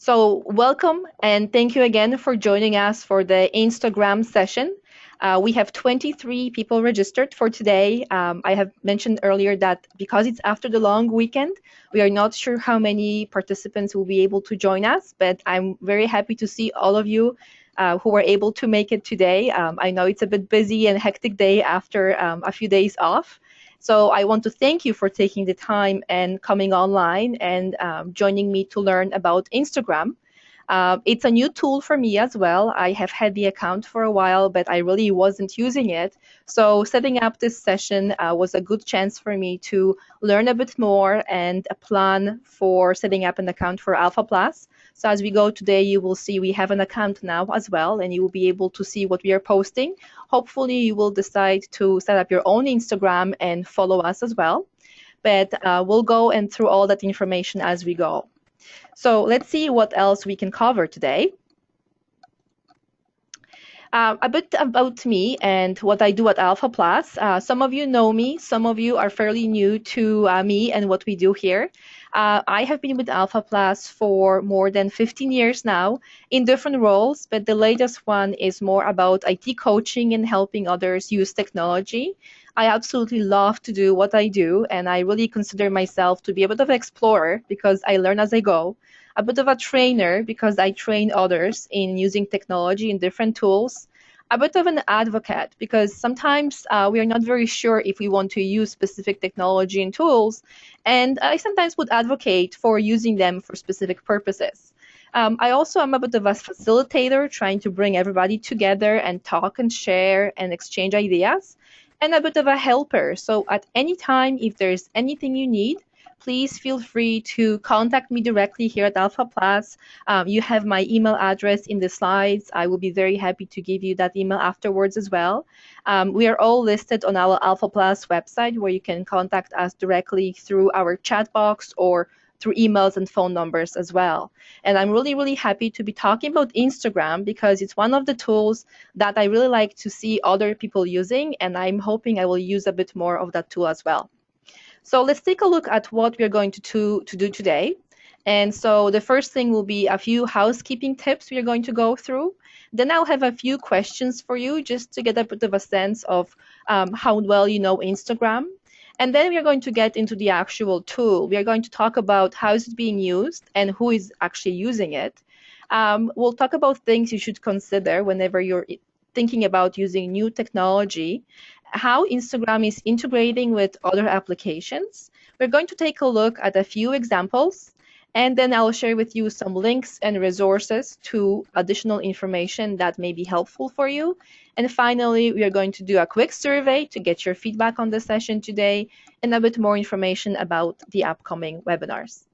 So welcome and thank you again for joining us for the Instagram session. We have 23 people registered for today. I have mentioned earlier that because it's after the long weekend, we are not sure how many participants will be able to join us, but I'm very happy to see all of you who were able to make it today. I know it's a bit busy and hectic day after a few days off. So I want to thank you for taking the time and coming online and joining me to learn about Instagram. It's a new tool for me as well. I have had the account for a while, but I really wasn't using it. So setting up this session was a good chance for me to learn a bit more and a plan for setting up an account for AlphaPlus. So as we go today, you will see we have an account now as well, and you will be able to see what we are posting. Hopefully, you will decide to set up your own Instagram and follow us as well. But we'll go and through all that information as we go. So let's see what else we can cover today. A bit about me and what I do at AlphaPlus. Some of you know me, some of you are fairly new to me and what we do here. I have been with AlphaPlus for more than 15 years now in different roles, but the latest one is more about IT coaching and helping others use technology. I absolutely love to do what I do, and I really consider myself to be a bit of an explorer because I learn as I go, a bit of a trainer because I train others in using technology and different tools, a bit of an advocate because sometimes we are not very sure if we want to use specific technology and tools, and I sometimes would advocate for using them for specific purposes. I also am a bit of a facilitator, trying to bring everybody together and talk and share and exchange ideas, and a bit of a helper. So at any time, if there's anything you need, please feel free to contact me directly here at AlphaPlus. You have my email address in the slides. I will be very happy to give you that email afterwards as well. We are all listed on our AlphaPlus website where you can contact us directly through our chat box or through emails and phone numbers as well. And I'm really, really happy to be talking about Instagram because it's one of the tools that I really like to see other people using, and I'm hoping I will use a bit more of that tool as well. So let's take a look at what we're going to do today. And so the first thing will be a few housekeeping tips we are going to go through. Then I'll have a few questions for you just to get a bit of a sense of how well you know Instagram. And then we are going to get into the actual tool. We are going to talk about how is it being used and who is actually using it. We'll talk about things you should consider whenever you're thinking about using new technology, how Instagram is integrating with other applications. We're going to take a look at a few examples, and then I'll share with you some links and resources to additional information that may be helpful for you. And finally, we are going to do a quick survey to get your feedback on the session today and a bit more information about the upcoming webinars.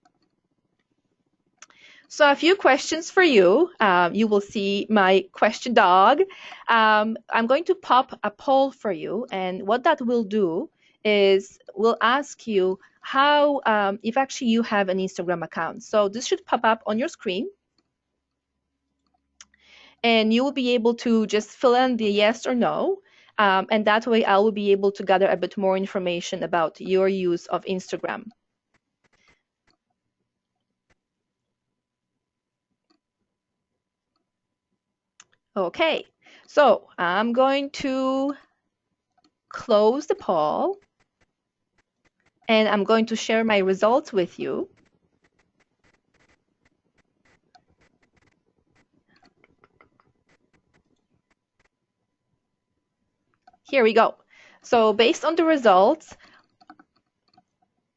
So a few questions for you. You will see my question dog. I'm going to pop a poll for you, and what that will do is we'll ask you how, if actually you have an Instagram account. So this should pop up on your screen, and you will be able to just fill in the yes or no, and that way I will be able to gather a bit more information about your use of Instagram. Okay, so I'm going to close the poll and I'm going to share my results with you. Here we go. So based on the results,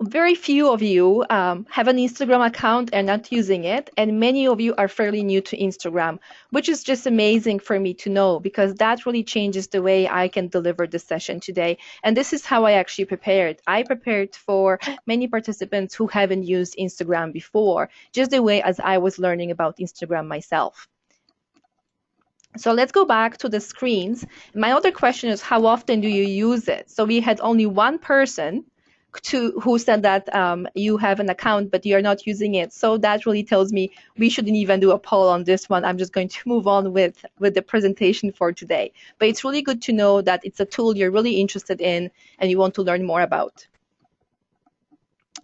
very few of you have an Instagram account and not using it, and many of you are fairly new to Instagram, which is just amazing for me to know because that really changes the way I can deliver the session today. And this is how I actually prepared. I prepared for many participants who haven't used Instagram before, just the way as I was learning about Instagram myself. So let's go back to the screens. My other question is, how often do you use it? So we had only one person who said that you have an account but you're not using it. So that really tells me we shouldn't even do a poll on this one. I'm just going to move on with the presentation for today. But it's really good to know that it's a tool you're really interested in and you want to learn more about.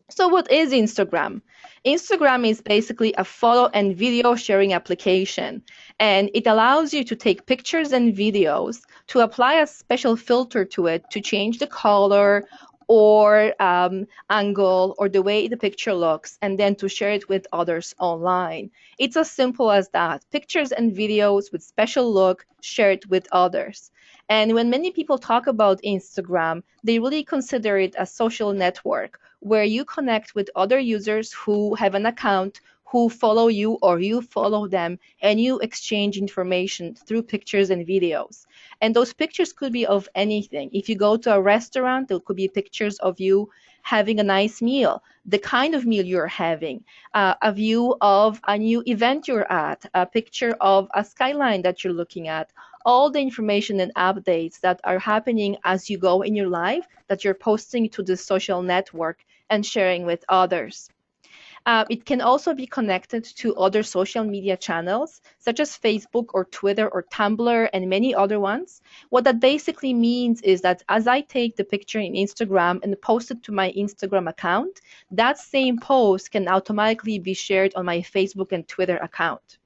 So what is Instagram? Instagram is basically a photo and video sharing application, and it allows you to take pictures and videos, to apply a special filter to it to change the color or angle or the way the picture looks, and then to share it with others online. It's as simple as that. Pictures and videos with special look shared with others. And when many people talk about Instagram, they really consider it a social network where you connect with other users who have an account, who follow you or you follow them, and you exchange information through pictures and videos. And those pictures could be of anything. If you go to a restaurant, there could be pictures of you having a nice meal, the kind of meal you're having, a view of a new event you're at, a picture of a skyline that you're looking at, all the information and updates that are happening as you go in your life that you're posting to the social network and sharing with others. It can also be connected to other social media channels, such as Facebook or Twitter or Tumblr and many other ones. What that basically means is that as I take the picture in Instagram and post it to my Instagram account, that same post can automatically be shared on my Facebook and Twitter account.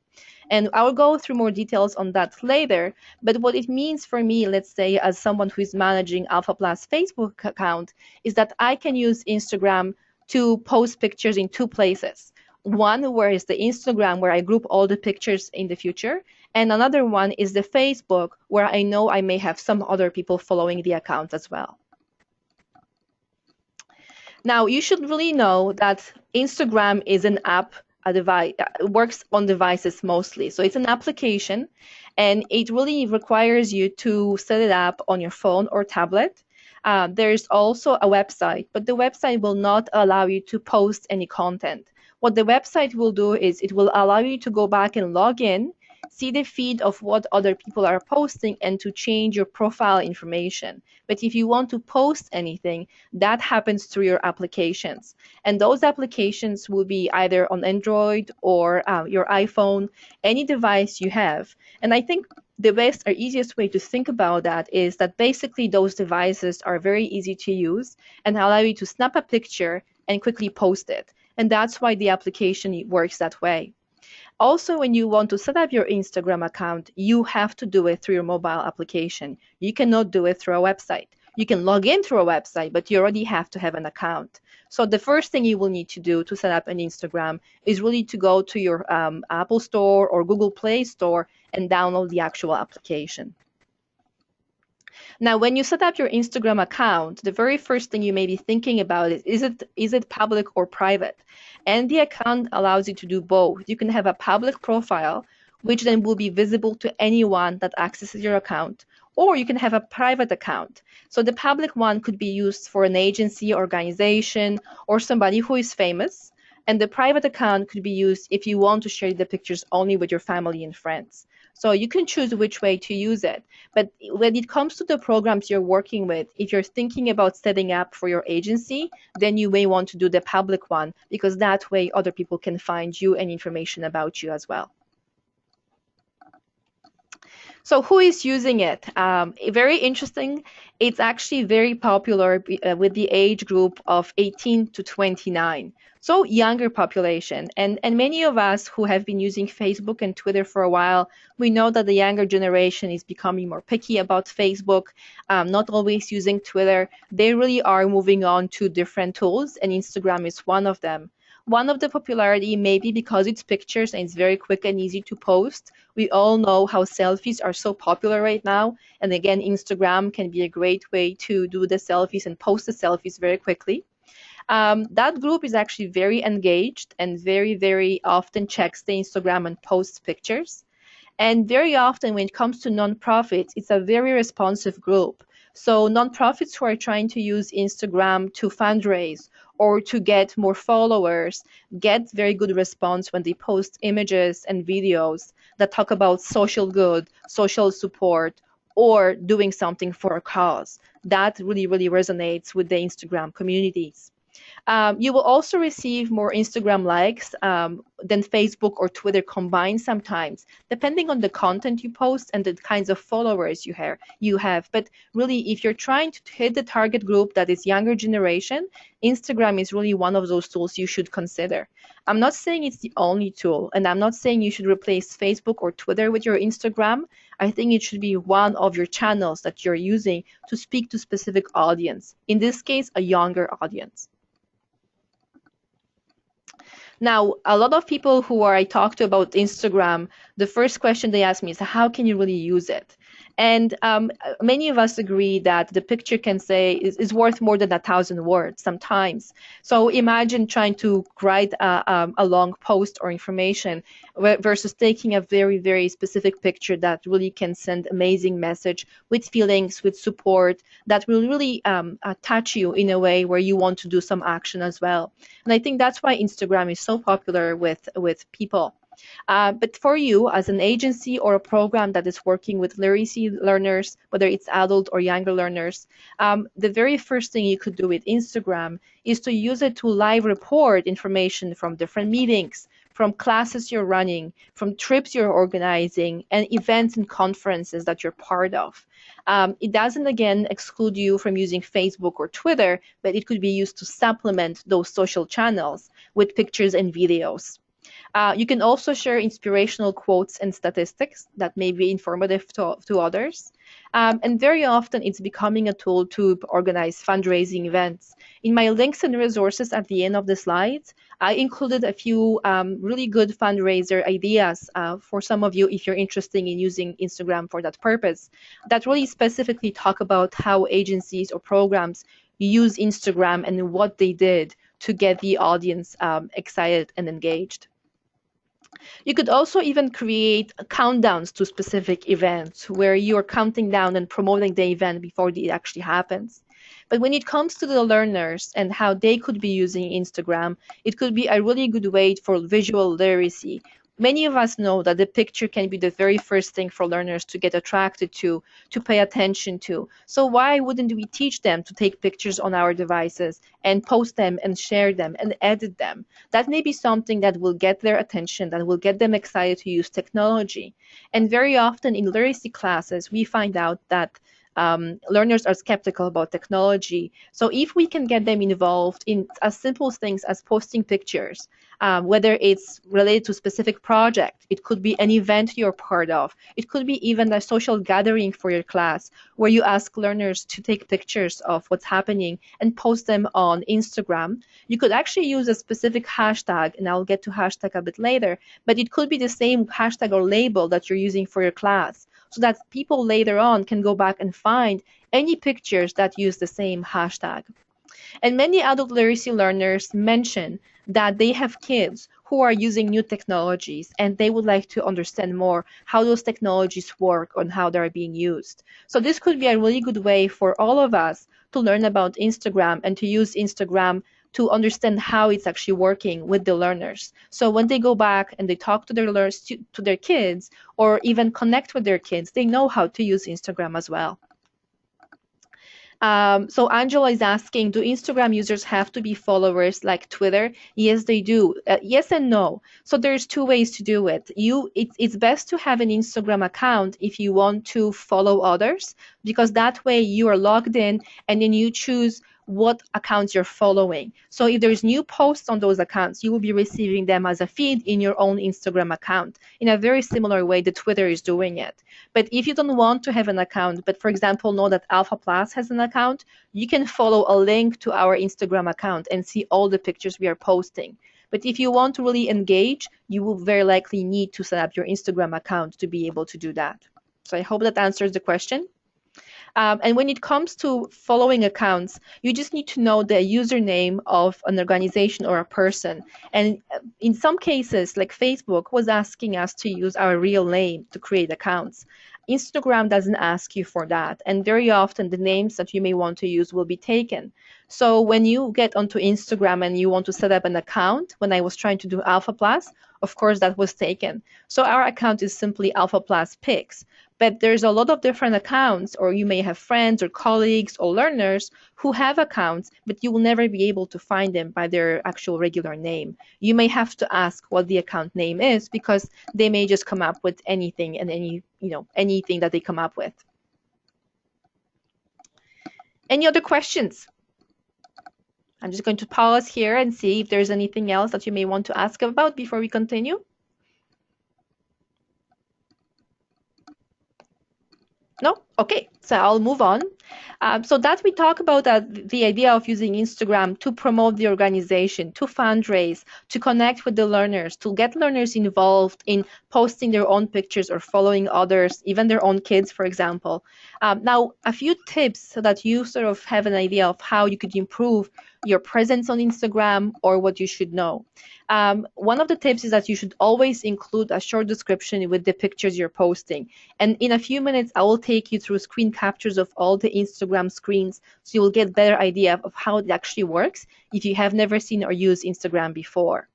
And I'll go through more details on that later. But what it means for me, let's say, as someone who is managing AlphaPlus Facebook account, is that I can use Instagram to post pictures in two places. One where is the Instagram where I group all the pictures in the future, and another one is the Facebook where I know I may have some other people following the account as well. Now, you should really know that Instagram is an app, a device, works on devices mostly. So it's an application, and it really requires you to set it up on your phone or tablet. There's also a website, but the website will not allow you to post any content. What the website will do is it will allow you to go back and log in, see the feed of what other people are posting, and to change your profile information. But if you want to post anything, that happens through your applications. And those applications will be either on Android or your iPhone, any device you have. And I think the best or easiest way to think about that is that basically those devices are very easy to use and allow you to snap a picture and quickly post it. And that's why the application works that way. Also, when you want to set up your Instagram account, you have to do it through your mobile application. You cannot do it through a website. You can log in through a website, but you already have to have an account. So the first thing you will need to do to set up an Instagram is really to go to your Apple Store or Google Play Store and download the actual application. Now, when you set up your Instagram account, the very first thing you may be thinking about is it public or private? And the account allows you to do both. You can have a public profile, which then will be visible to anyone that accesses your account, or you can have a private account. So the public one could be used for an agency, organization, or somebody who is famous. And the private account could be used if you want to share the pictures only with your family and friends. So you can choose which way to use it. But when it comes to the programs you're working with, if you're thinking about setting up for your agency, then you may want to do the public one, because that way other people can find you and information about you as well. So who is using it? Very interesting. It's actually very popular with the age group of 18 to 29. So younger population. And many of us who have been using Facebook and Twitter for a while, we know that the younger generation is becoming more picky about Facebook, not always using Twitter. They really are moving on to different tools, and Instagram is one of them. One of the popularity may be because it's pictures and it's very quick and easy to post. We all know how selfies are so popular right now. And again, Instagram can be a great way to do the selfies and post the selfies very quickly. That group is actually very engaged and very, very often checks the Instagram and posts pictures. And very often when it comes to nonprofits, it's a very responsive group. So nonprofits who are trying to use Instagram to fundraise or to get more followers get very good response when they post images and videos that talk about social good, social support, or doing something for a cause. That really, really resonates with the Instagram communities. You will also receive more Instagram likes than Facebook or Twitter combined sometimes, depending on the content you post and the kinds of followers you have. But really, if you're trying to hit the target group that is younger generation, Instagram is really one of those tools you should consider. I'm not saying it's the only tool, and I'm not saying you should replace Facebook or Twitter with your Instagram. I think it should be one of your channels that you're using to speak to specific audience. In this case, a younger audience. Now, a lot of people who I talk to about Instagram, the first question they ask me is, how can you really use it? And many of us agree that the picture can say is worth more than 1,000 words sometimes. So imagine trying to write a long post or information versus taking a very, very specific picture that really can send amazing message with feelings, with support, that will really touch you in a way where you want to do some action as well. And I think that's why Instagram is so popular with people. But for you, as an agency or a program that is working with literacy learners, whether it's adult or younger learners, the very first thing you could do with Instagram is to use it to live report information from different meetings, from classes you're running, from trips you're organizing, and events and conferences that you're part of. It doesn't, again, exclude you from using Facebook or Twitter, but it could be used to supplement those social channels with pictures and videos. You can also share inspirational quotes and statistics that may be informative to others. And very often it's becoming a tool to organize fundraising events. In my links and resources at the end of the slides, I included a few really good fundraiser ideas for some of you if you're interested in using Instagram for that purpose, that really specifically talk about how agencies or programs use Instagram and what they did to get the audience excited and engaged. You could also even create countdowns to specific events where you're counting down and promoting the event before it actually happens. But when it comes to the learners and how they could be using Instagram, it could be a really good way for visual literacy. Many of us know that the picture can be the very first thing for learners to get attracted to pay attention to. So why wouldn't we teach them to take pictures on our devices and post them and share them and edit them? That may be something that will get their attention, that will get them excited to use technology. And very often in literacy classes, we find out that learners are skeptical about technology. So if we can get them involved in as simple things as posting pictures, whether it's related to a specific project, it could be an event you're part of, it could be even a social gathering for your class where you ask learners to take pictures of what's happening and post them on Instagram. You could actually use a specific hashtag, and I'll get to hashtag a bit later, but it could be the same hashtag or label that you're using for your class, so that people later on can go back and find any pictures that use the same hashtag. And many adult literacy learners mention that they have kids who are using new technologies and they would like to understand more how those technologies work and how they're being used. So this could be a really good way for all of us to learn about Instagram and to use Instagram to understand how it's actually working with the learners. So when they go back and they talk to their kids or even connect with their kids, they know how to use Instagram as well. So Angela is asking, do Instagram users have to be followers like Twitter? Yes, they do. Yes and no. So there's two ways to do it. It's best to have an Instagram account if you want to follow others, because that way you are logged in and then you choose what accounts you're following. So if there's new posts on those accounts, you will be receiving them as a feed in your own Instagram account in a very similar way that Twitter is doing it. But if you don't want to have an account, but for example, know that AlphaPlus has an account, you can follow a link to our Instagram account and see all the pictures we are posting. But if you want to really engage, you will very likely need to set up your Instagram account to be able to do that. So I hope that answers the question. And when it comes to following accounts, you just need to know the username of an organization or a person. And in some cases, like Facebook was asking us to use our real name to create accounts. Instagram doesn't ask you for that. And very often the names that you may want to use will be taken. So when you get onto Instagram and you want to set up an account, when I was trying to do AlphaPlus, of course that was taken. So our account is simply AlphaPlus Pics. But there's a lot of different accounts, or you may have friends or colleagues or learners who have accounts, but you will never be able to find them by their actual regular name. You may have to ask what the account name is, because they may just come up with anything and anything that they come up with. Any other questions? I'm just going to pause here and see if there's anything else that you may want to ask about before we continue. No? Okay, so I'll move on. So that we talk about the idea of using Instagram to promote the organization, to fundraise, to connect with the learners, to get learners involved in posting their own pictures or following others, even their own kids, for example. Now, a few tips so that you sort of have an idea of how you could improve your presence on Instagram or what you should know. One of the tips is that you should always include a short description with the pictures you're posting. And in a few minutes, I will take you through screen captures of all the Instagram screens, so you will get a better idea of how it actually works if you have never seen or used Instagram before.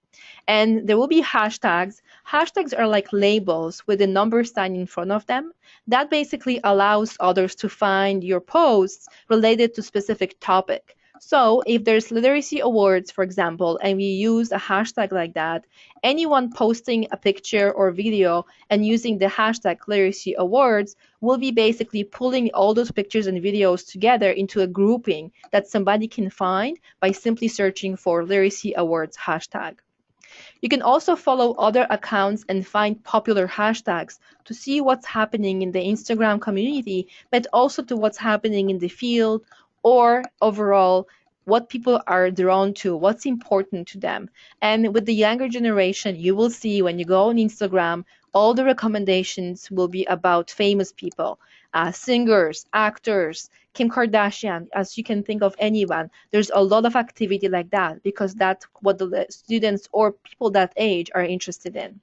And there will be hashtags. Hashtags are like labels with a number sign in front of them. That basically allows others to find your posts related to specific topic. So if there's literacy awards, for example, and we use a hashtag like that, anyone posting a picture or video and using the hashtag literacy awards will be basically pulling all those pictures and videos together into a grouping that somebody can find by simply searching for literacy awards hashtag. You can also follow other accounts and find popular hashtags to see what's happening in the Instagram community, but also to what's happening in the field, or overall what people are drawn to, what's important to them. And with the younger generation, you will see when you go on Instagram, all the recommendations will be about famous people, singers, actors, Kim Kardashian, as you can think of anyone. There's a lot of activity like that because that's what the students or people that age are interested in.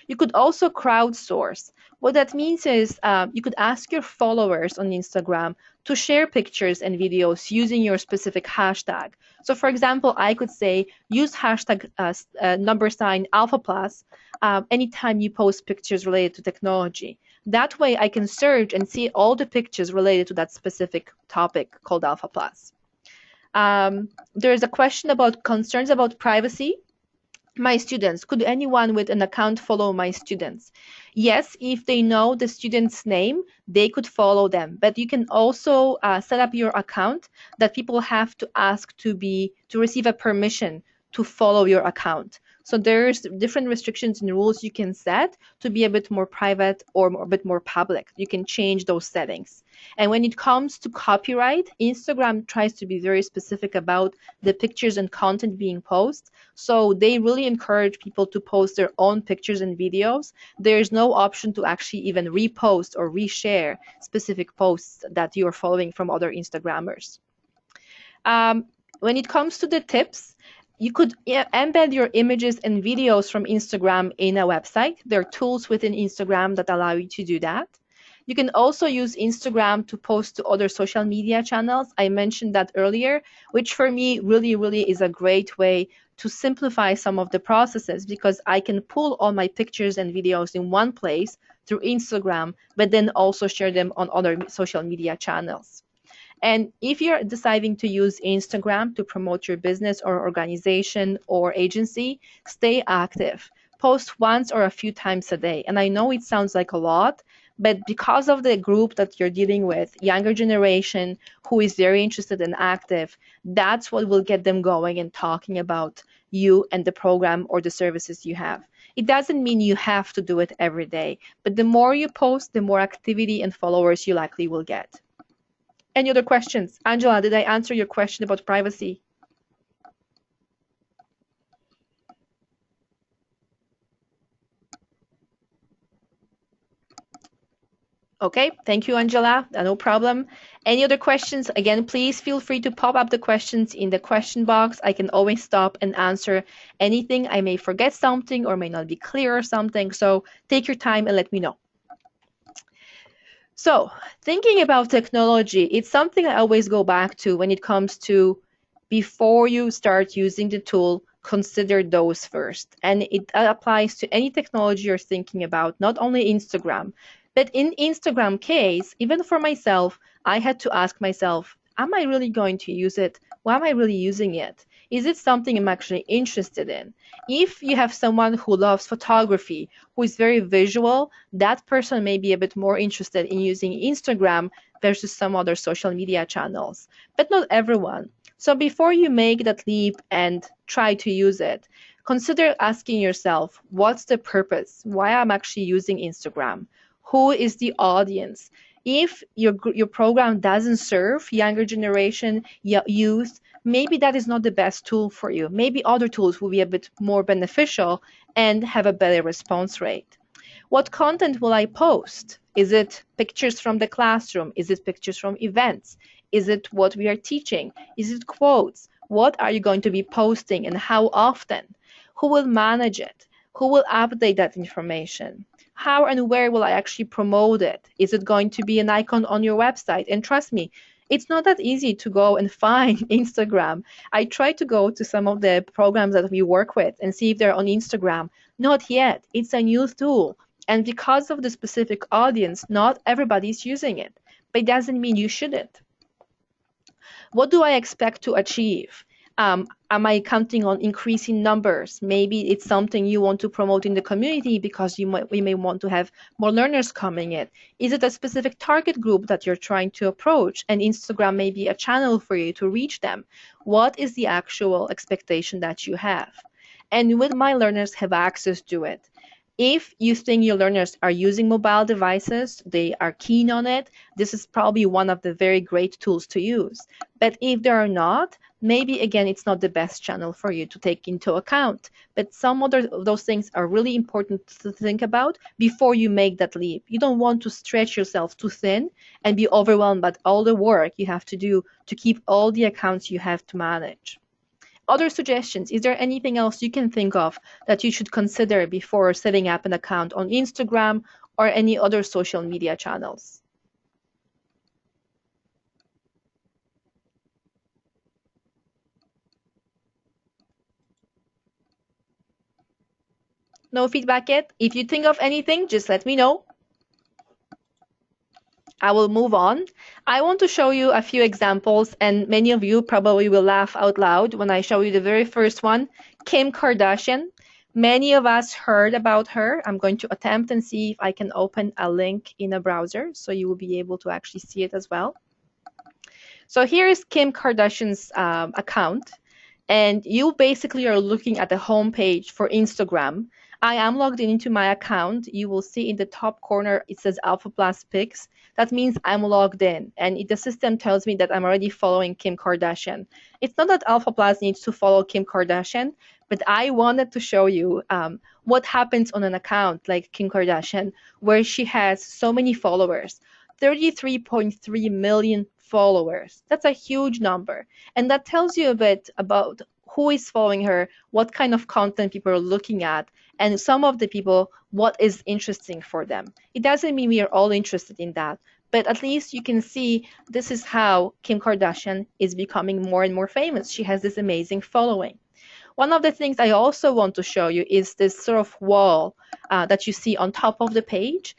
You could also crowdsource. What that means is you could ask your followers on Instagram to share pictures and videos using your specific hashtag. So for example, I could say use hashtag # AlphaPlus anytime you post pictures related to technology. That way I can search and see all the pictures related to that specific topic called AlphaPlus. There's a question about concerns about privacy. My students, could anyone with an account follow my students? Yes, if they know the student's name, they could follow them. But you can also set up your account that people have to ask to receive a permission to follow your account. So there's different restrictions and rules you can set to be a bit more private or a bit more public. You can change those settings. And when it comes to copyright, Instagram tries to be very specific about the pictures and content being posted. So they really encourage people to post their own pictures and videos. There's no option to actually even repost or reshare specific posts that you're following from other Instagrammers. When it comes to the tips, you could embed your images and videos from Instagram in a website. There are tools within Instagram that allow you to do that. You can also use Instagram to post to other social media channels. I mentioned that earlier, which for me really, really is a great way to simplify some of the processes, because I can pull all my pictures and videos in one place through Instagram, but then also share them on other social media channels. And if you're deciding to use Instagram to promote your business or organization or agency, stay active. Post once or a few times a day. And I know it sounds like a lot, but because of the group that you're dealing with, younger generation who is very interested and active, that's what will get them going and talking about you and the program or the services you have. It doesn't mean you have to do it every day, but the more you post, the more activity and followers you likely will get. Any other questions? Angela, did I answer your question about privacy? Okay, thank you, Angela. No problem. Any other questions? Again, please feel free to pop up the questions in the question box. I can always stop and answer anything. I may forget something or may not be clear or something. So take your time and let me know. So thinking about technology, it's something I always go back to when it comes to before you start using the tool, consider those first. And it applies to any technology you're thinking about, not only Instagram, But in Instagram case, even for myself, I had to ask myself, am I really going to use it? Why am I really using it? Is it something I'm actually interested in? If you have someone who loves photography, who is very visual, that person may be a bit more interested in using Instagram versus some other social media channels, but not everyone. So before you make that leap and try to use it, consider asking yourself, what's the purpose? Why I'm actually using Instagram? Who is the audience? If your program doesn't serve younger generation youth, maybe that is not the best tool for you. Maybe other tools will be a bit more beneficial and have a better response rate. What content will I post? Is it pictures from the classroom? Is it pictures from events? Is it what we are teaching? Is it quotes? What are you going to be posting and how often? Who will manage it? Who will update that information? How and where will I actually promote it? Is it going to be an icon on your website? And trust me, it's not that easy to go and find Instagram. I try to go to some of the programs that we work with and see if they're on Instagram. Not yet. It's a new tool. And because of the specific audience, not everybody's using it. But it doesn't mean you shouldn't. What do I expect to achieve? Am I counting on increasing numbers? Maybe it's something you want to promote in the community because we may want to have more learners coming in. Is it a specific target group that you're trying to approach and Instagram may be a channel for you to reach them? What is the actual expectation that you have? And will my learners have access to it? If you think your learners are using mobile devices, they are keen on it, this is probably one of the very great tools to use. But if they are not, maybe again, it's not the best channel for you to take into account. But some other of those things are really important to think about before you make that leap. You don't want to stretch yourself too thin and be overwhelmed by all the work you have to do to keep all the accounts you have to manage. Other suggestions? Is there anything else you can think of that you should consider before setting up an account on Instagram or any other social media channels? No feedback yet? If you think of anything, just let me know. I will move on. I want to show you a few examples, and many of you probably will laugh out loud when I show you the very first one, Kim Kardashian. Many of us heard about her. I'm going to attempt and see if I can open a link in a browser so you will be able to actually see it as well. So here is Kim Kardashian's account, and you basically are looking at the home page for Instagram. I am logged into my account. You will see in the top corner it says AlphaPlus Pics. That means I'm logged in, and the system tells me that I'm already following Kim Kardashian. It's not that AlphaPlus needs to follow Kim Kardashian, but I wanted to show you what happens on an account like Kim Kardashian, where she has so many followers, 33.3 million followers. That's a huge number, and that tells you a bit about who is following her, what kind of content people are looking at, and some of the people, what is interesting for them. It doesn't mean we are all interested in that, but at least you can see this is how Kim Kardashian is becoming more and more famous. She has this amazing following. One of the things I also want to show you is this sort of wall that you see on top of the page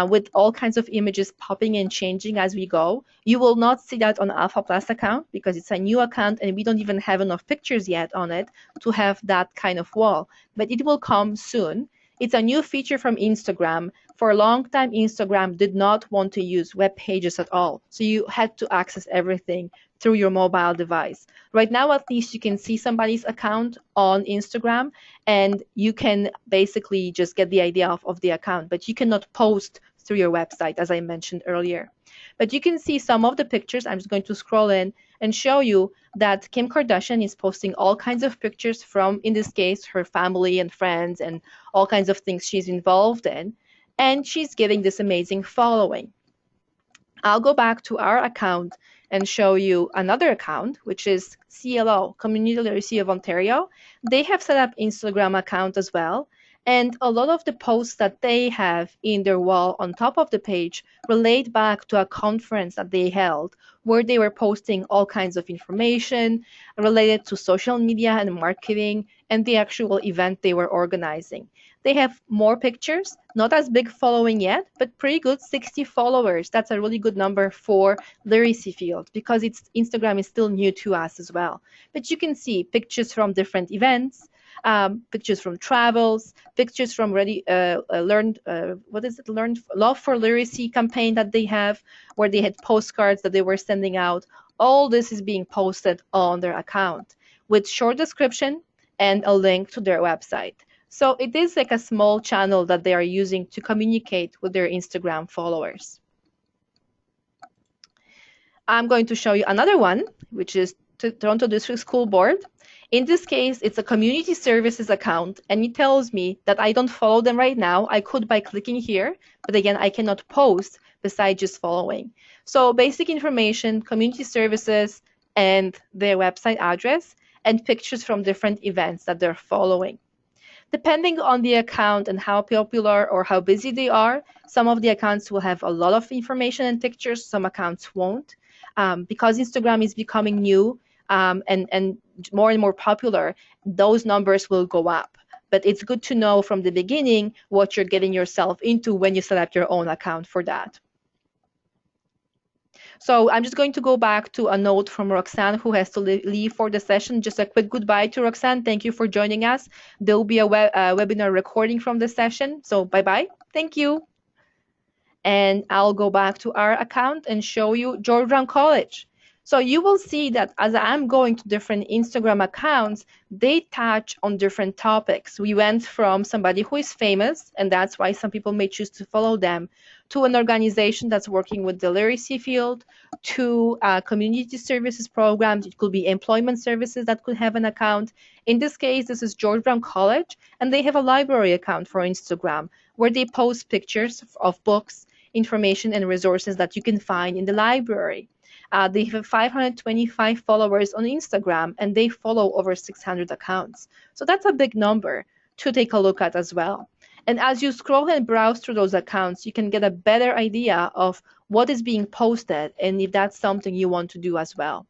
with all kinds of images popping and changing as we go. You will not see that on AlphaPlus account because it's a new account and we don't even have enough pictures yet on it to have that kind of wall, but it will come soon. It's a new feature from Instagram. For a long time, Instagram did not want to use web pages at all. So you had to access everything through your mobile device. Right now, at least you can see somebody's account on Instagram and you can basically just get the idea of the account, but you cannot post through your website, as I mentioned earlier. But you can see some of the pictures. I'm just going to scroll in and show you that Kim Kardashian is posting all kinds of pictures from, in this case, her family and friends and all kinds of things she's involved in. And she's getting this amazing following. I'll go back to our account and show you another account, which is CLO, Community Literacy of Ontario. They have set up Instagram account as well. And a lot of the posts that they have in their wall on top of the page relate back to a conference that they held where they were posting all kinds of information related to social media and marketing and the actual event they were organizing. They have more pictures, not as big following yet, but pretty good, 60 followers. That's a really good number for literacy field because Instagram is still new to us as well. But you can see pictures from different events, pictures from travels, pictures from learned, learned Love for Literacy campaign that they have, where they had postcards that they were sending out. All this is being posted on their account with short description and a link to their website. So it is like a small channel that they are using to communicate with their Instagram followers. I'm going to show you another one, which is Toronto District School Board. In this case, it's a community services account, and it tells me that I don't follow them right now. I could by clicking here, but again, I cannot post besides just following. So basic information, community services, and their website address, and pictures from different events that they're following. Depending on the account and how popular or how busy they are, some of the accounts will have a lot of information and pictures, some accounts won't. Because Instagram is becoming new and more popular, those numbers will go up. But it's good to know from the beginning what you're getting yourself into when you set up your own account for that. So I'm just going to go back to a note from Roxanne, who has to leave for the session. Just a quick goodbye to Roxanne. Thank you for joining us. There will be a webinar recording from the session. So bye-bye. Thank you. And I'll go back to our account and show you George Brown College. So you will see that as I'm going to different Instagram accounts, they touch on different topics. We went from somebody who is famous, and that's why some people may choose to follow them, to an organization that's working with the literacy field, to community services programs. It could be employment services that could have an account. In this case, this is George Brown College, and they have a library account for Instagram where they post pictures of books, information, and resources that you can find in the library. They have 525 followers on Instagram, and they follow over 600 accounts. So that's a big number to take a look at as well. And as you scroll and browse through those accounts, you can get a better idea of what is being posted and if that's something you want to do as well.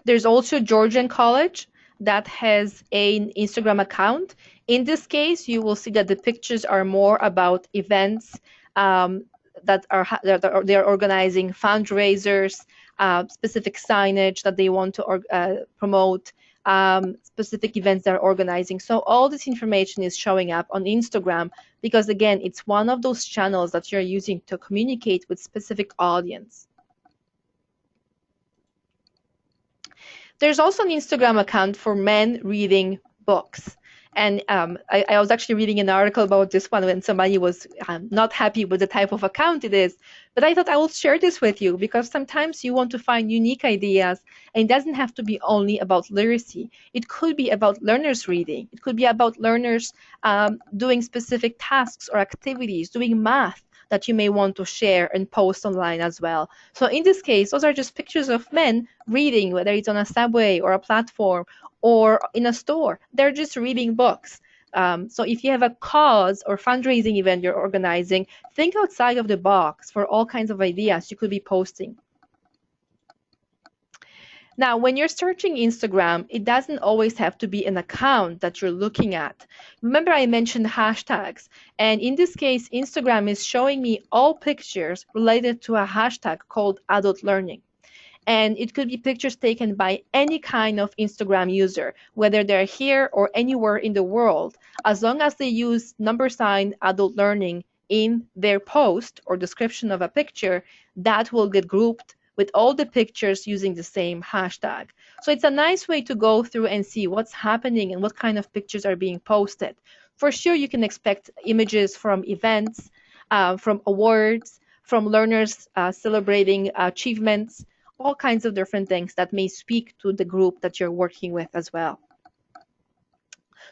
There's also Georgian College that has an Instagram account. In this case, you will see that the pictures are more about events they're organizing, fundraisers, specific signage that they want to promote, specific events they're organizing. So all this information is showing up on Instagram because, again, it's one of those channels that you're using to communicate with specific audience. There's also an Instagram account for men reading books. And I was actually reading an article about this one when somebody was not happy with the type of account it is. But I thought I will share this with you because sometimes you want to find unique ideas, and it doesn't have to be only about literacy. It could be about learners reading. It could be about learners doing specific tasks or activities, doing math that you may want to share and post online as well. So in this case, those are just pictures of men reading, whether it's on a subway or a platform or in a store. They're just reading books. So if you have a cause or fundraising event you're organizing, think outside of the box for all kinds of ideas you could be posting. Now, when you're searching Instagram, it doesn't always have to be an account that you're looking at. Remember, I mentioned hashtags. And in this case, Instagram is showing me all pictures related to a hashtag called adult learning. And it could be pictures taken by any kind of Instagram user, whether they're here or anywhere in the world, as long as they use # adult learning in their post or description of a picture, that will get grouped with all the pictures using the same hashtag. So it's a nice way to go through and see what's happening and what kind of pictures are being posted. For sure, you can expect images from events, from awards, from learners celebrating achievements, all kinds of different things that may speak to the group that you're working with as well.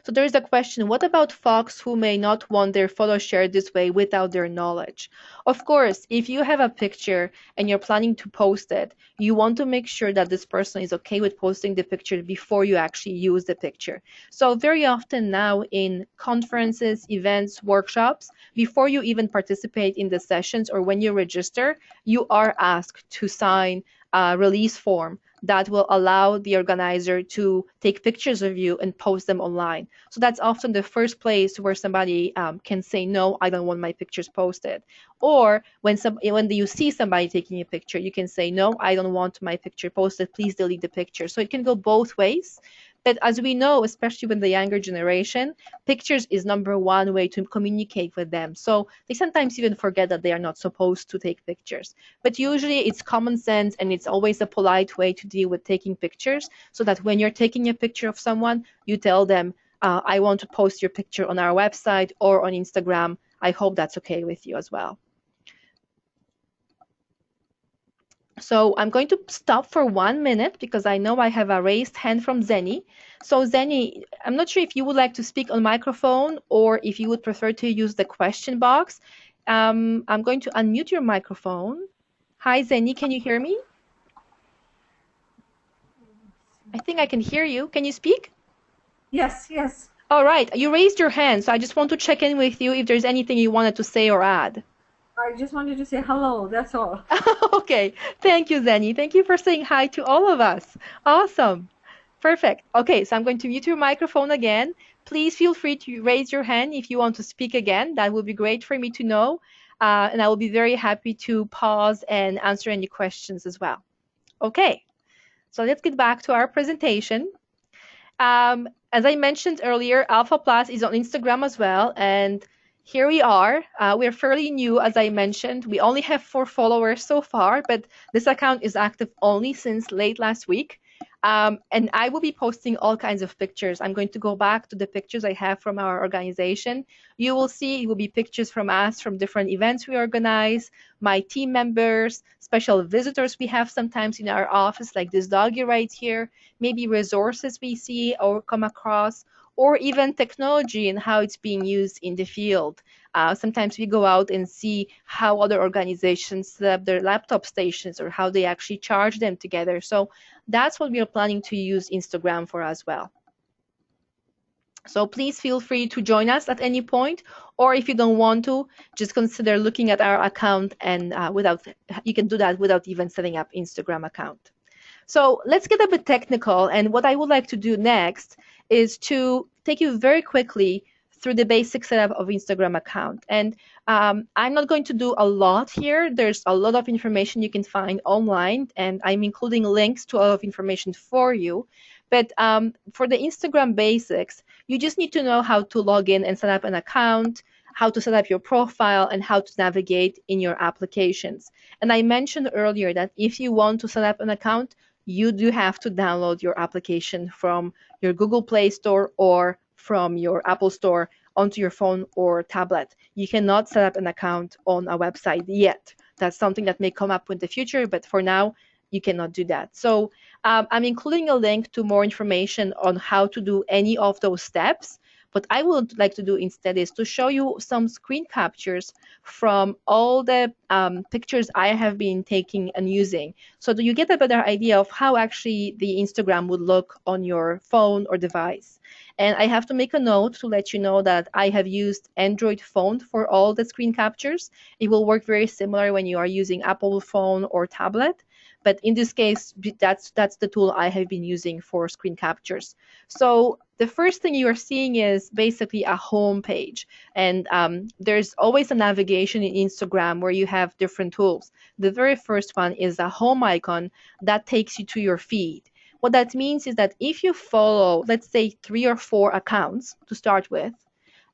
So there is a question, what about folks who may not want their photo shared this way without their knowledge? Of course, if you have a picture and you're planning to post it, you want to make sure that this person is okay with posting the picture before you actually use the picture. So very often now in conferences, events, workshops, before you even participate in the sessions or when you register, you are asked to sign a release form that will allow the organizer to take pictures of you and post them online. So that's often the first place where somebody can say, no, I don't want my pictures posted. Or when you see somebody taking a picture, you can say, no, I don't want my picture posted. Please delete the picture. So it can go both ways. But as we know, especially with the younger generation, pictures is number one way to communicate with them. So they sometimes even forget that they are not supposed to take pictures. But usually it's common sense, and it's always a polite way to deal with taking pictures, so that when you're taking a picture of someone, you tell them, I want to post your picture on our website or on Instagram. I hope that's okay with you as well. So I'm going to stop for 1 minute because I know I have a raised hand from Zeni. So Zeni, I'm not sure if you would like to speak on microphone or if you would prefer to use the question box. I'm going to unmute your microphone. Hi, Zeni, can you hear me? I think I can hear you. Can you speak? Yes, yes. All right, you raised your hand, so I just want to check in with you if there's anything you wanted to say or add. I just wanted to say hello, that's all. Okay, thank you, Zeni. Thank you for saying hi to all of us. Awesome. Perfect. Okay, so I'm going to mute your microphone again. Please feel free to raise your hand if you want to speak again. That would be great for me to know. And I will be very happy to pause and answer any questions as well. Okay, so let's get back to our presentation. As I mentioned earlier, AlphaPlus is on Instagram as well, and here we are. We're fairly new, as I mentioned. We only have 4 followers so far, but this account is active only since late last week. And I will be posting all kinds of pictures. I'm going to go back to the pictures I have from our organization. You will see it will be pictures from us, from different events we organize, my team members, special visitors we have sometimes in our office, like this doggy right here, maybe resources we see or come across, or even technology and how it's being used in the field. Sometimes we go out and see how other organizations set up their laptop stations or how they actually charge them together. So that's what we are planning to use Instagram for as well. So please feel free to join us at any point, or if you don't want to, just consider looking at our account, and you can do that without even setting up Instagram account. So let's get a bit technical, and what I would like to do next is to take you very quickly through the basic setup of Instagram account. And I'm not going to do a lot here. There's a lot of information you can find online, and I'm including links to a lot of information for you. But for the Instagram basics, you just need to know how to log in and set up an account, how to set up your profile, and how to navigate in your applications. And I mentioned earlier that if you want to set up an account, you do have to download your application from your Google Play Store or from your Apple Store onto your phone or tablet. You cannot set up an account on a website yet. That's something that may come up in the future, but for now, you cannot do that. So I'm including a link to more information on how to do any of those steps. What I would like to do instead is to show you some screen captures from all the pictures I have been taking and using, so that you get a better idea of how actually the Instagram would look on your phone or device. And I have to make a note to let you know that I have used Android phone for all the screen captures. It will work very similar when you are using Apple phone or tablet. But in this case, that's the tool I have been using for screen captures. So the first thing you are seeing is basically a home page. And there's always a navigation in Instagram where you have different tools. The very first one is a home icon that takes you to your feed. What that means is that if you follow, let's say, 3 or 4 accounts to start with,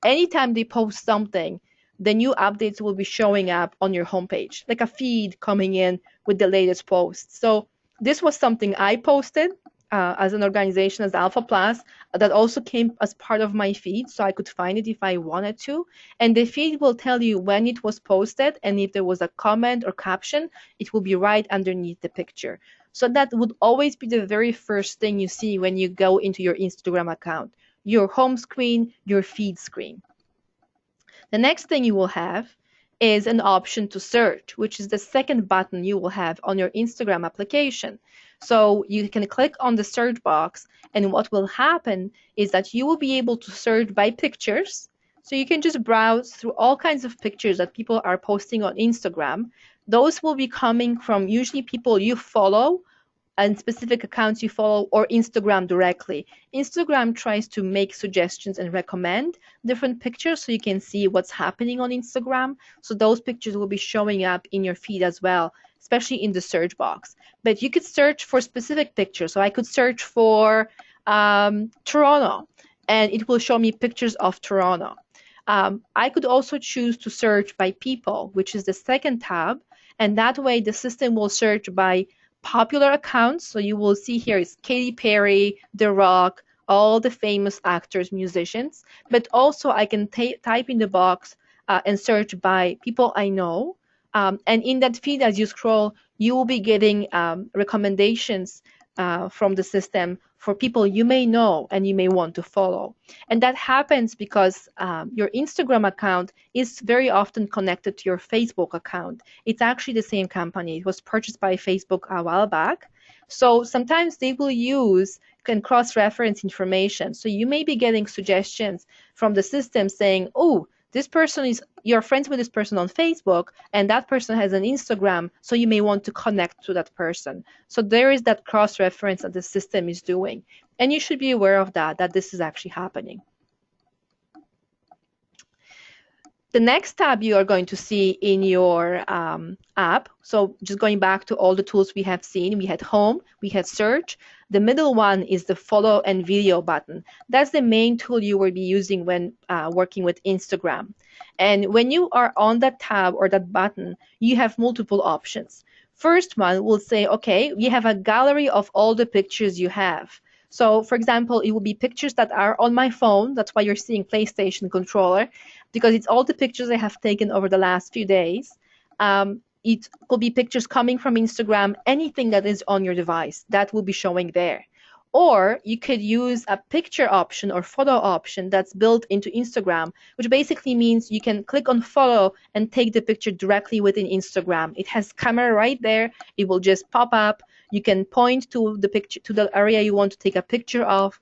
anytime they post something, the new updates will be showing up on your homepage, like a feed coming in with the latest posts. So this was something I posted as an organization, as AlphaPlus, that also came as part of my feed, so I could find it if I wanted to. And the feed will tell you when it was posted, and if there was a comment or caption, it will be right underneath the picture. So that would always be the very first thing you see when you go into your Instagram account, your home screen, your feed screen. The next thing you will have is an option to search, which is the second button you will have on your Instagram application. So you can click on the search box, and what will happen is that you will be able to search by pictures. So you can just browse through all kinds of pictures that people are posting on Instagram. Those will be coming from usually people you follow and specific accounts you follow, or Instagram directly. Instagram tries to make suggestions and recommend different pictures so you can see what's happening on Instagram. So those pictures will be showing up in your feed as well, especially in the search box. But you could search for specific pictures. So I could search for Toronto, and it will show me pictures of Toronto. I could also choose to search by people, which is the second tab, and that way the system will search by popular accounts. So you will see here is Katy Perry, The Rock, all the famous actors, musicians. But also I can type in the box and search by people I know. And in that feed, as you scroll, you will be getting recommendations from the system for people you may know and you may want to follow. And that happens because your Instagram account is very often connected to your Facebook account. It's actually the same company. It was purchased by Facebook a while back. So sometimes they will use and cross-reference information. So you may be getting suggestions from the system saying, oh, this person is, you're friends with this person on Facebook, and that person has an Instagram, so you may want to connect to that person. So there is that cross-reference that the system is doing. And you should be aware of that this is actually happening. The next tab you are going to see in your app, so just going back to all the tools we have seen, we had home, we had search. The middle one is the follow and video button. That's the main tool you will be using when working with Instagram. And when you are on that tab or that button, you have multiple options. First one will say, okay, we have a gallery of all the pictures you have. So for example, it will be pictures that are on my phone. That's why you're seeing PlayStation controller, because it's all the pictures I have taken over the last few days. It could be pictures coming from Instagram, anything that is on your device, that will be showing there. Or you could use a picture option or photo option that's built into Instagram, which basically means you can click on follow and take the picture directly within Instagram. It has camera right there. It will just pop up. You can point to the picture, to the area you want to take a picture of,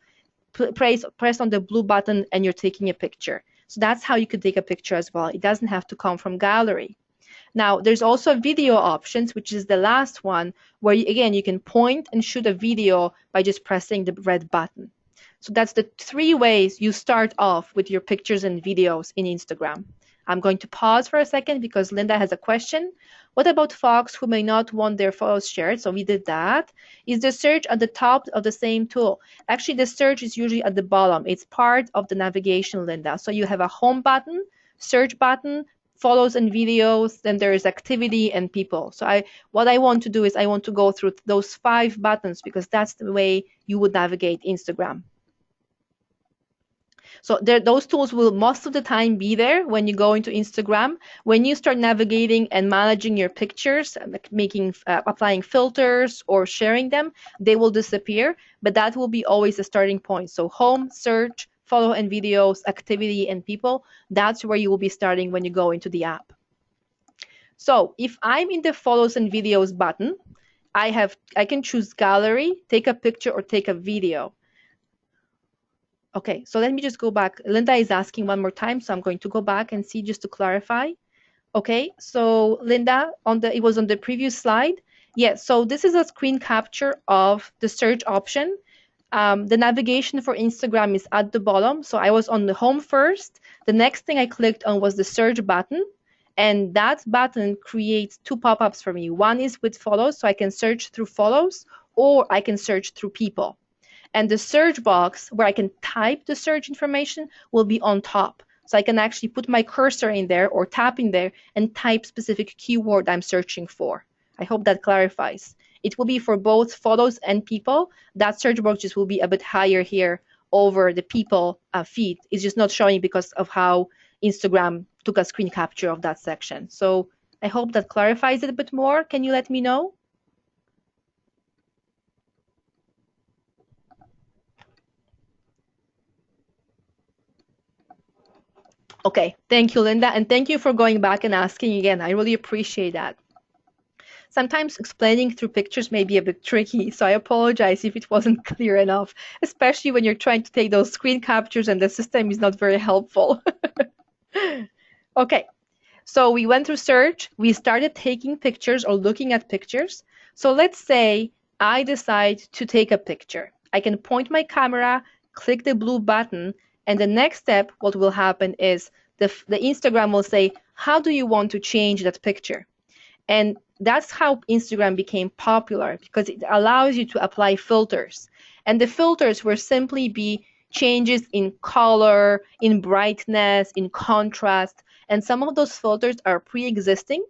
press on the blue button, and you're taking a picture. So that's how you could take a picture as well. It doesn't have to come from gallery. Now, there's also video options, which is the last one, where again, you can point and shoot a video by just pressing the red button. So that's the 3 ways you start off with your pictures and videos in Instagram. I'm going to pause for a second because Linda has a question. What about folks who may not want their photos shared? So we did that. Is the search at the top of the same tool? Actually, the search is usually at the bottom. It's part of the navigation, Linda. So you have a home button, search button, photos and videos, then there is activity and people. So what I want to do is I want to go through those 5 buttons because that's the way you would navigate Instagram. So those tools will most of the time be there when you go into Instagram. When you start navigating and managing your pictures, like applying filters or sharing them, they will disappear, but that will be always the starting point. So home, search, follow and videos, activity and people, that's where you will be starting when you go into the app. So if I'm in the follows and videos button, I can choose gallery, take a picture or take a video. Okay, so let me just go back. Linda is asking one more time, so I'm going to go back and see just to clarify. Okay, so Linda, it was on the previous slide. Yes, so this is a screen capture of the search option. The navigation for Instagram is at the bottom. So I was on the home first. The next thing I clicked on was the search button. And that button creates 2 pop-ups for me. One is with follows, so I can search through follows, or I can search through people. And the search box where I can type the search information will be on top. So I can actually put my cursor in there or tap in there and type specific keyword I'm searching for. I hope that clarifies. It will be for both photos and people. That search box just will be a bit higher here over the people feed. It's just not showing because of how Instagram took a screen capture of that section. So I hope that clarifies it a bit more. Can you let me know? Okay, thank you, Linda, and thank you for going back and asking again. I really appreciate that. Sometimes explaining through pictures may be a bit tricky, so I apologize if it wasn't clear enough, especially when you're trying to take those screen captures and the system is not very helpful. Okay, so we went through search, we started taking pictures or looking at pictures. So let's say I decide to take a picture. I can point my camera, click the blue button, and the next step, what will happen is the Instagram will say, how do you want to change that picture? And that's how Instagram became popular, because it allows you to apply filters. And the filters will simply be changes in color, in brightness, in contrast. And some of those filters are pre-existing.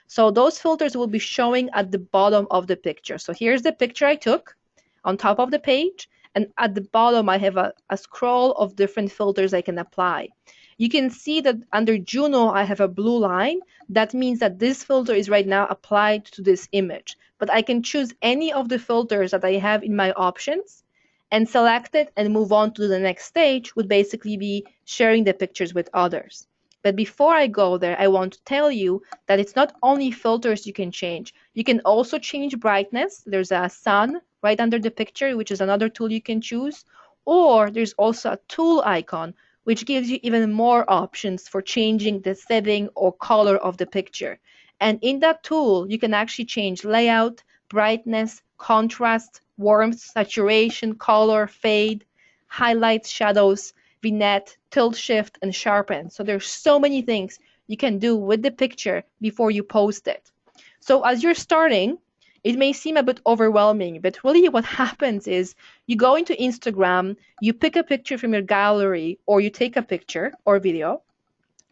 So those filters will be showing at the bottom of the picture. So here's the picture I took on top of the page. And at the bottom, I have a scroll of different filters I can apply. You can see that under Juno, I have a blue line. That means that this filter is right now applied to this image. But I can choose any of the filters that I have in my options and select it and move on to the next stage, would basically be sharing the pictures with others. But before I go there, I want to tell you that it's not only filters you can change. You can also change brightness. There's a sun right under the picture, which is another tool you can choose. Or there's also a tool icon, which gives you even more options for changing the setting or color of the picture. And in that tool, you can actually change layout, brightness, contrast, warmth, saturation, color, fade, highlights, shadows, vignette, tilt shift, and sharpen. So there's so many things you can do with the picture before you post it. So as you're starting, it may seem a bit overwhelming, but really what happens is you go into Instagram, you pick a picture from your gallery, or you take a picture or video,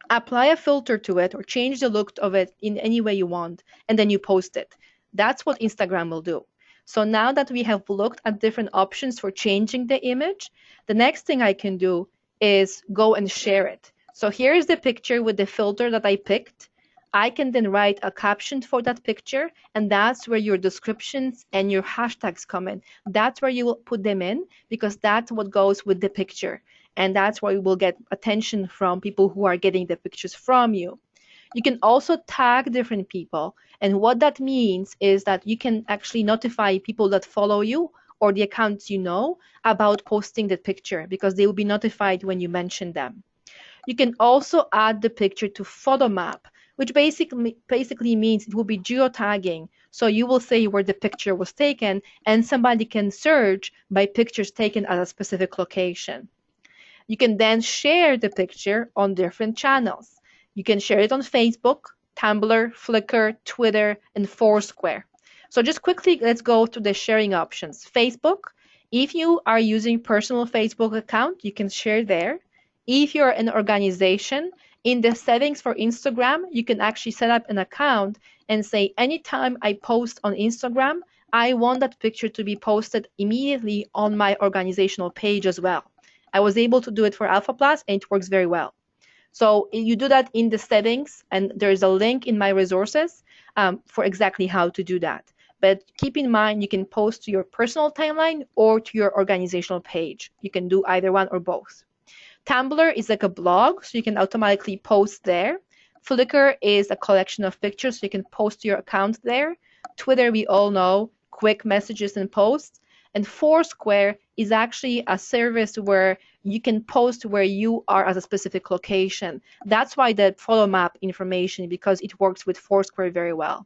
apply a filter to it, or change the look of it in any way you want, and then you post it. That's what Instagram will do. So now that we have looked at different options for changing the image, the next thing I can do is go and share it. So here's the picture with the filter that I picked. I can then write a caption for that picture, and that's where your descriptions and your hashtags come in. That's where you will put them in, because that's what goes with the picture. And that's where you will get attention from people who are getting the pictures from you. You can also tag different people. And what that means is that you can actually notify people that follow you or the accounts you know about posting the picture, because they will be notified when you mention them. You can also add the picture to photo map, which basically means it will be geotagging. So you will say where the picture was taken, and somebody can search by pictures taken at a specific location. You can then share the picture on different channels. You can share it on Facebook, Tumblr, Flickr, Twitter, and Foursquare. So just quickly, let's go to the sharing options. Facebook, if you are using personal Facebook account, you can share there. If you're an organization, in the settings for Instagram, you can actually set up an account and say, anytime I post on Instagram, I want that picture to be posted immediately on my organizational page as well. I was able to do it for AlphaPlus, and it works very well. So you do that in the settings, and there is a link in my resources for exactly how to do that. But keep in mind, you can post to your personal timeline or to your organizational page. You can do either one or both. Tumblr is like a blog, so you can automatically post there. Flickr is a collection of pictures, so you can post to your account there. Twitter, we all know, quick messages and posts. And Foursquare is actually a service where you can post where you are at a specific location. That's why the photo map information, because it works with Foursquare very well.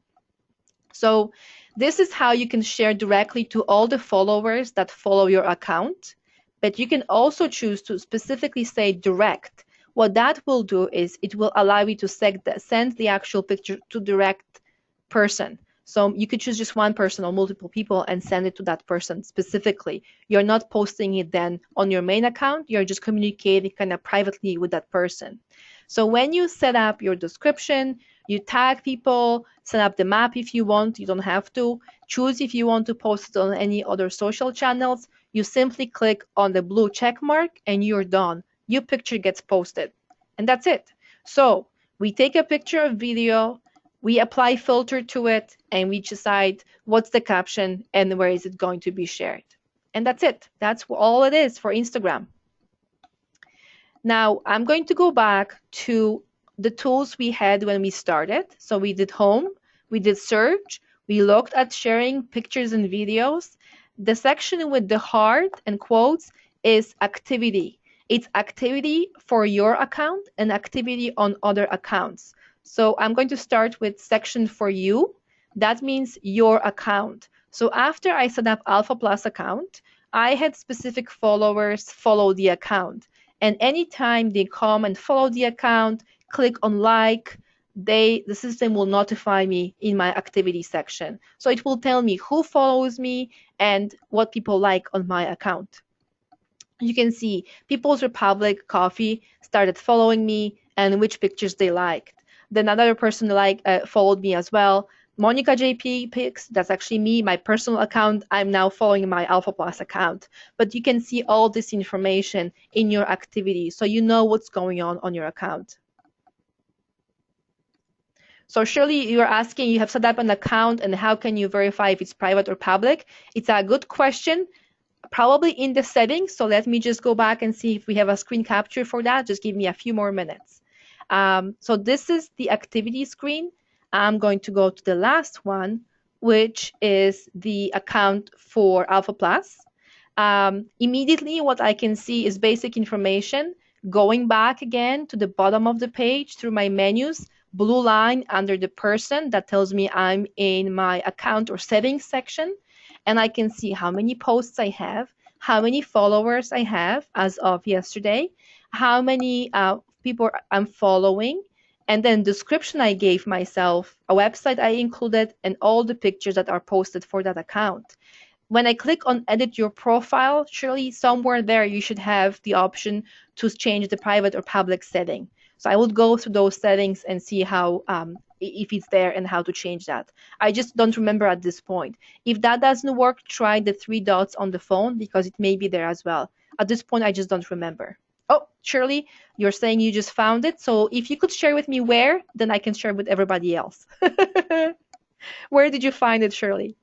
So this is how you can share directly to all the followers that follow your account. But you can also choose to specifically say direct. What that will do is it will allow you to send the actual picture to direct person. So you could choose just one person or multiple people and send it to that person specifically. You're not posting it then on your main account. You're just communicating kind of privately with that person. So when you set up your description, you tag people, set up the map if you want. You don't have to. Choose if you want to post it on any other social channels. You simply click on the blue check mark and you're done. Your picture gets posted. And that's it. So we take a picture or video, we apply filter to it, and we decide what's the caption and where is it going to be shared. And that's it. That's all it is for Instagram. Now I'm going to go back to the tools we had when we started. So we did home, we did search, we looked at sharing pictures and videos. The section with the heart and quotes is activity. It's activity for your account and activity on other accounts. So I'm going to start with section for you. That means your account. So after I set up AlphaPlus account, I had specific followers follow the account. And anytime they come and follow the account, click on like, the system will notify me in my activity section. So it will tell me who follows me and what people like on my account. You can see People's Republic Coffee started following me and which pictures they liked. Then another person followed me as well. Monica JP Pics, that's actually me, my personal account. I'm now following my AlphaPlus account. But you can see all this information in your activity, so you know what's going on your account. So Shirley, you're asking, you have set up an account and how can you verify if it's private or public? It's a good question. Probably in the settings. So let me just go back and see if we have a screen capture for that. Just give me a few more minutes. So this is the activity screen. I'm going to go to the last one, which is the account for AlphaPlus. Immediately, what I can see is basic information. Going back again to the bottom of the page through my menus, blue line under the person that tells me I'm in my account or settings section. And I can see how many posts I have, how many followers I have as of yesterday, how many people I'm following, and then description I gave myself, a website I included, and all the pictures that are posted for that account. When I click on edit your profile, surely somewhere there you should have the option to change the private or public setting. So I would go through those settings and see how if it's there and how to change that. I just don't remember at this point. If that doesn't work, try the 3 dots on the phone because it may be there as well. At this point, I just don't remember. Oh, Shirley, you're saying you just found it. So if you could share with me where, then I can share with everybody else. Where did you find it, Shirley?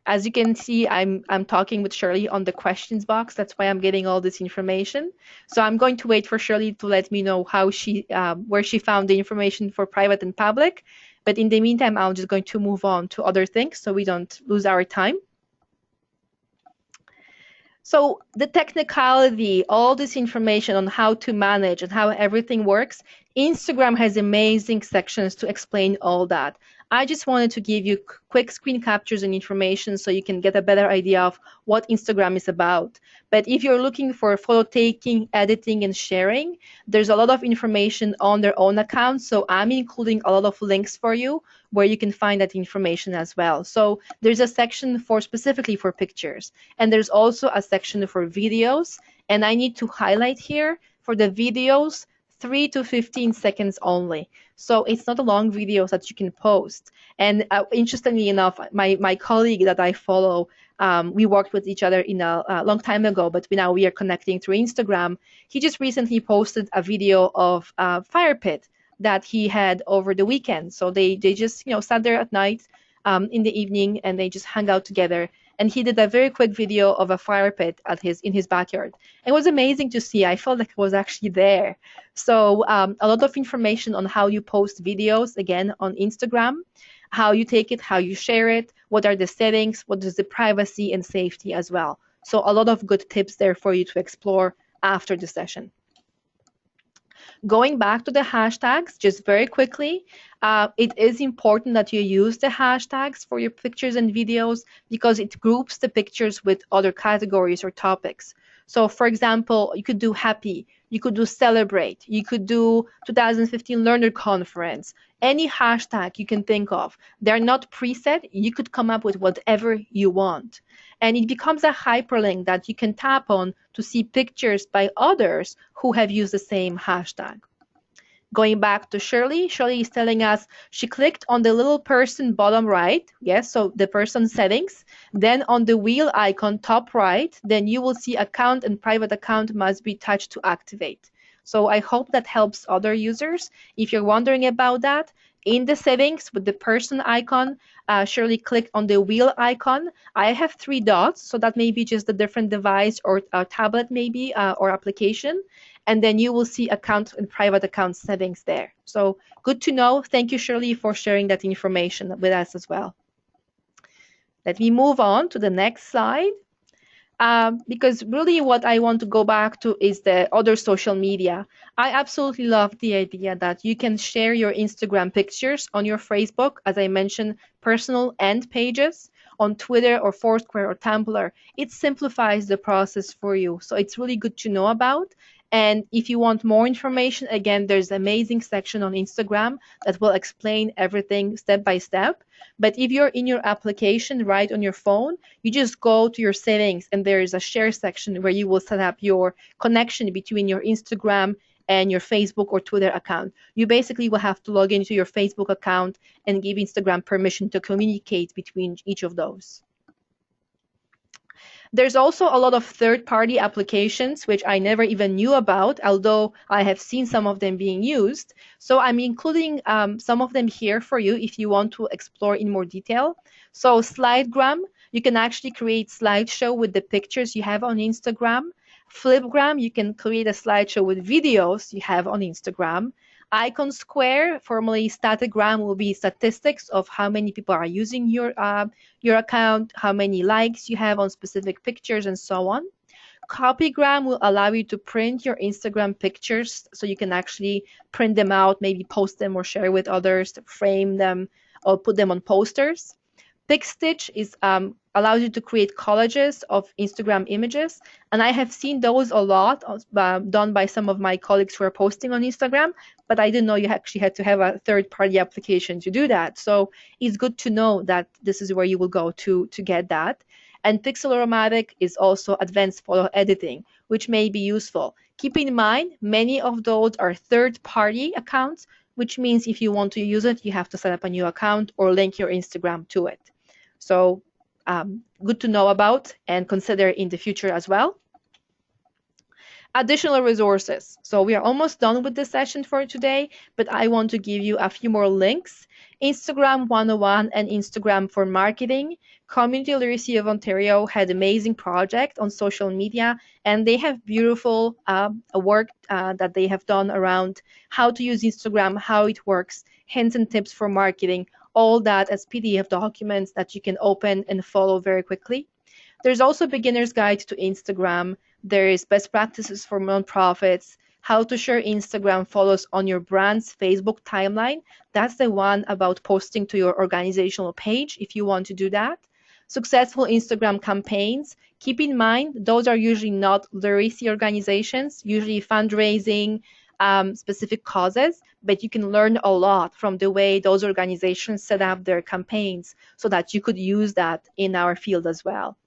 As you can see, I'm talking with Shirley on the questions box. That's why I'm getting all this information. So I'm going to wait for Shirley to let me know how where she found the information for private and public. But in the meantime, I'm just going to move on to other things so we don't lose our time. So the technicality, all this information on how to manage and how everything works, Instagram has amazing sections to explain all that. I just wanted to give you quick screen captures and information so you can get a better idea of what Instagram is about. But if you're looking for photo taking, editing, and sharing, there's a lot of information on their own account. So I'm including a lot of links for you where you can find that information as well. So there's a section specifically for pictures, and there's also a section for videos. And I need to highlight here for the videos, 3 to 15 seconds only. So it's not a long videos that you can post. And interestingly enough, my colleague that I follow, we worked with each other in a long time ago, but now we are connecting through Instagram. He just recently posted a video of a fire pit that he had over the weekend. So they just sat there at night in the evening and they just hung out together. And he did a very quick video of a fire pit in his backyard. It was amazing to see. I felt like I was actually there. So a lot of information on how you post videos, again, on Instagram, how you take it, how you share it, what are the settings, what is the privacy and safety as well. So a lot of good tips there for you to explore after the session. Going back to the hashtags, just very quickly, it is important that you use the hashtags for your pictures and videos because it groups the pictures with other categories or topics. So for example, you could do happy, you could do celebrate, you could do 2015 Learner Conference, any hashtag you can think of. They're not preset, you could come up with whatever you want. And it becomes a hyperlink that you can tap on to see pictures by others who have used the same hashtag. Going back to Shirley, Shirley is telling us she clicked on the little person bottom right, yes, so the person settings, then on the wheel icon top right, then you will see account and private account must be touched to activate. So I hope that helps other users. If you're wondering about that, in the settings with the person icon, Shirley clicked on the wheel icon. I have 3 dots, so that may be just a different device or a tablet maybe or application. And then you will see account and private account settings there. So good to know. Thank you, Shirley, for sharing that information with us as well. Let me move on to the next slide. because really what I want to go back to is the other social media. I absolutely love the idea that you can share your Instagram pictures on your Facebook, as I mentioned, personal and pages on Twitter or Foursquare or Tumblr. It simplifies the process for you. So it's really good to know about. And if you want more information, again, there's an amazing section on Instagram that will explain everything step by step. But if you're in your application right on your phone, you just go to your settings and there is a share section where you will set up your connection between your Instagram and your Facebook or Twitter account. You basically will have to log into your Facebook account and give Instagram permission to communicate between each of those. There's also a lot of third-party applications which I never even knew about, although I have seen some of them being used. So I'm including some of them here for you if you want to explore in more detail. So SlideGram, you can actually create slideshow with the pictures you have on Instagram. Flipgram, you can create a slideshow with videos you have on Instagram. Icon Square, formerly Statigram, will be statistics of how many people are using your account, how many likes you have on specific pictures, and so on. Copygram will allow you to print your Instagram pictures so you can actually print them out, maybe post them or share with others, frame them, or put them on posters. PicStitch is allows you to create collages of Instagram images, and I have seen those a lot done by some of my colleagues who are posting on Instagram, but I didn't know you actually had to have a third-party application to do that. So it's good to know that this is where you will go to get that. And Pixeloramatic is also advanced photo editing, which may be useful. Keep in mind, many of those are third-party accounts, which means if you want to use it, you have to set up a new account or link your Instagram to it. So good to know about and consider in the future as well. Additional resources. So we are almost done with this session for today, but I want to give you a few more links. Instagram 101 and Instagram for Marketing. Community Literacy of Ontario had an amazing project on social media, and they have beautiful work that they have done around how to use Instagram, how it works, hints and tips for marketing, all that as PDF documents that you can open and follow very quickly. There's also Beginner's Guide to Instagram. There is best practices for nonprofits, how to share Instagram follows on your brand's Facebook timeline. That's the one about posting to your organizational page if you want to do that. Successful Instagram campaigns. Keep in mind, those are usually not literacy organizations, usually fundraising, specific causes, but you can learn a lot from the way those organizations set up their campaigns so that you could use that in our field as well.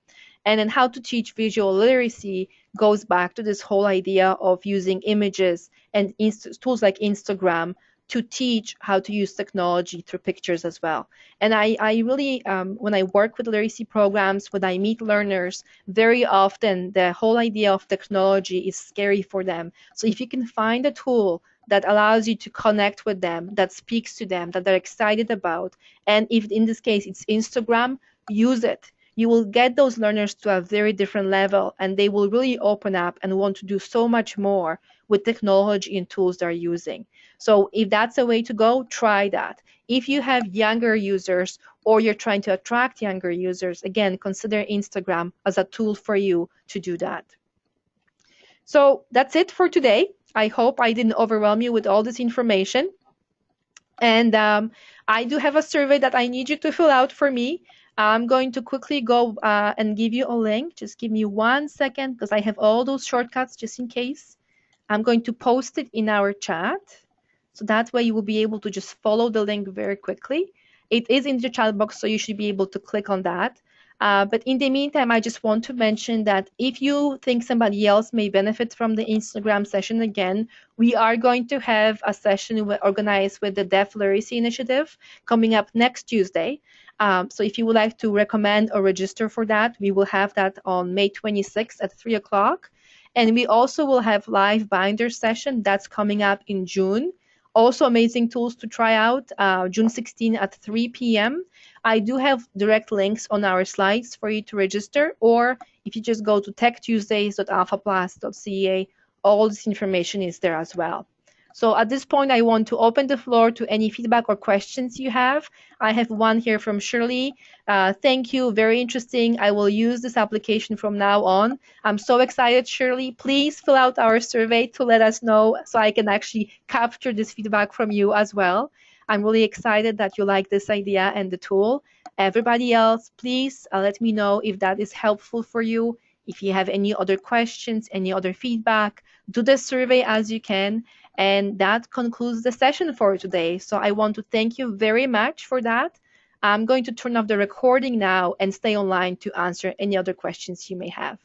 And then how to teach visual literacy goes back to this whole idea of using images and tools like Instagram to teach how to use technology through pictures as well. And I really, when I work with literacy programs, when I meet learners, very often the whole idea of technology is scary for them. So if you can find a tool that allows you to connect with them, that speaks to them, that they're excited about, and if in this case it's Instagram, use it. You will get those learners to a very different level, and they will really open up and want to do so much more with technology and tools they're using. So if that's a way to go, try that. If you have younger users or you're trying to attract younger users, again, consider Instagram as a tool for you to do that. So that's it for today. I hope I didn't overwhelm you with all this information. And I do have a survey that I need you to fill out for me. I'm going to quickly go and give you a link. Just give me 1 second because I have all those shortcuts just in case. I'm going to post it in our chat. So that way you will be able to just follow the link very quickly. It is in the chat box, so you should be able to click on that. But in the meantime, I just want to mention that if you think somebody else may benefit from the Instagram session again, we are going to have a session organized with the Deaf Literacy Initiative coming up next Tuesday. So if you would like to recommend or register for that, we will have that on May 26th at 3 o'clock. And we also will have live binder session that's coming up in June. Also amazing tools to try out, June 16 at 3 p.m. I do have direct links on our slides for you to register, or if you just go to techtuesdays.alphaplus.ca, all this information is there as well. So at this point, I want to open the floor to any feedback or questions you have. I have one here from Shirley. Thank you, very interesting. I will use this application from now on. I'm so excited, Shirley. Please fill out our survey to let us know so I can actually capture this feedback from you as well. I'm really excited that you like this idea and the tool. Everybody else, please let me know if that is helpful for you. If you have any other questions, any other feedback, do the survey as you can. And that concludes the session for today. So I want to thank you very much for that. I'm going to turn off the recording now and stay online to answer any other questions you may have.